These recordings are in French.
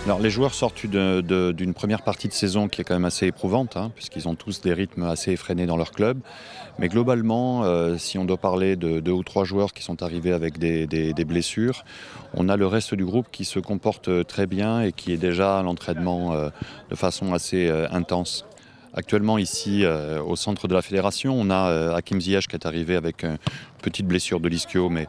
Alors les joueurs sortent d'une première partie de saison qui est quand même assez éprouvante, hein, puisqu'ils ont tous des rythmes assez effrénés dans leur club. Mais globalement, si on doit parler de 2 ou 3 joueurs qui sont arrivés avec des blessures, on a le reste du groupe qui se comporte très bien et qui est déjà à l'entraînement de façon assez intense. Actuellement ici au centre de la fédération, on a Hakim Ziyech qui est arrivé avec une petite blessure de l'ischio, mais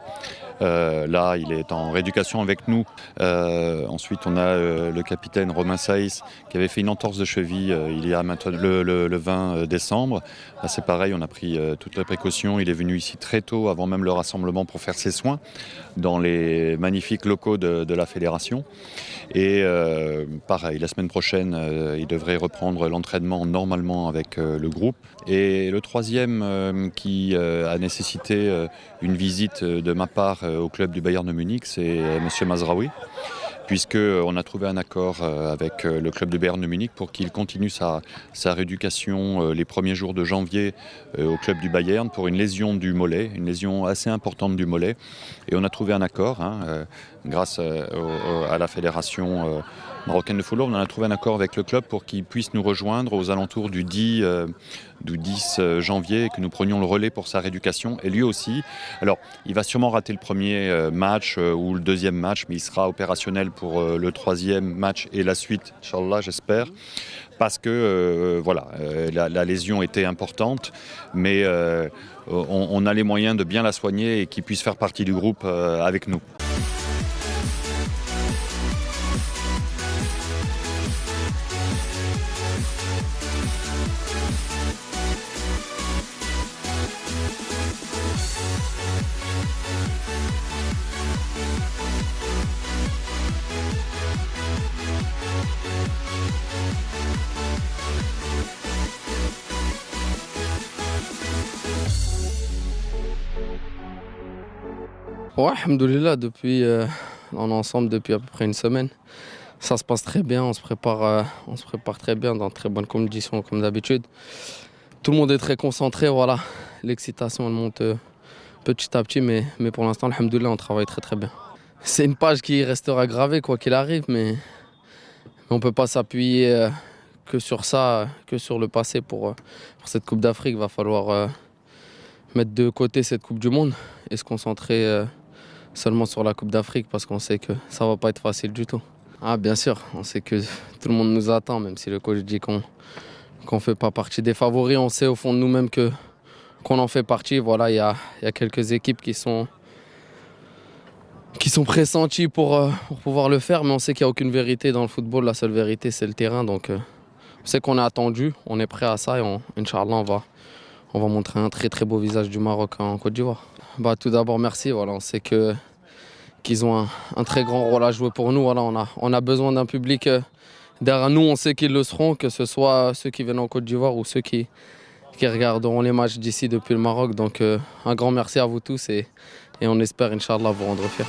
là il est en rééducation avec nous. Ensuite on a le capitaine Romain Saïs qui avait fait une entorse de cheville il y a maintenant le 20 décembre. Là c'est pareil, on a pris toutes les précautions. Il est venu ici très tôt avant même le rassemblement pour faire ses soins dans les magnifiques locaux de la fédération. Et pareil, la semaine prochaine, il devrait reprendre l'entraînement normalement avec le groupe. Et le troisième qui a nécessité une visite de ma part au club du Bayern de Munich, c'est M. Mazraoui, puisqu'on a trouvé un accord avec le club du Bayern de Munich pour qu'il continue sa rééducation les premiers jours de janvier au club du Bayern pour une lésion du mollet, une lésion assez importante du mollet. Et on a trouvé un accord, grâce à la fédération marocaine de football, on a trouvé un accord avec le club pour qu'il puisse nous rejoindre aux alentours du 10 janvier et que nous prenions le relais pour sa rééducation. Et lui aussi, alors il va sûrement rater le premier match ou le deuxième match, mais il sera opérationnel pour le troisième match et la suite, Inch'Allah, j'espère. Parce que la lésion était importante, mais on a les moyens de bien la soigner et qu'il puisse faire partie du groupe avec nous. Ouais, alhamdoulilah, on est ensemble depuis à peu près une semaine. Ça se passe très bien, on se prépare très bien dans de très bonnes conditions comme d'habitude. Tout le monde est très concentré, voilà. L'excitation elle monte petit à petit, mais pour l'instant, alhamdoulilah, on travaille très très bien. C'est une page qui restera gravée quoi qu'il arrive, mais on ne peut pas s'appuyer que sur ça, que sur le passé pour cette Coupe d'Afrique. Il va falloir mettre de côté cette Coupe du Monde et se concentrer seulement sur la Coupe d'Afrique parce qu'on sait que ça va pas être facile du tout. Ah bien sûr, on sait que tout le monde nous attend, même si le coach dit qu'on fait pas partie des favoris, on sait au fond de nous-mêmes qu'on en fait partie. Voilà, il y a quelques équipes qui sont pressenties pour pouvoir le faire, mais on sait qu'il n'y a aucune vérité dans le football. La seule vérité, c'est le terrain. Donc on sait qu'on est attendu, on est prêt à ça et Inch'Allah, on va montrer un très très beau visage du Maroc en Côte d'Ivoire. Tout d'abord, merci. Voilà, on sait qu'ils ont un très grand rôle à jouer pour nous. Voilà, on a besoin d'un public derrière nous. On sait qu'ils le seront, que ce soit ceux qui viennent en Côte d'Ivoire ou ceux qui regarderont les matchs d'ici depuis le Maroc. Donc un grand merci à vous tous et on espère, Inch'Allah, vous rendre fiers.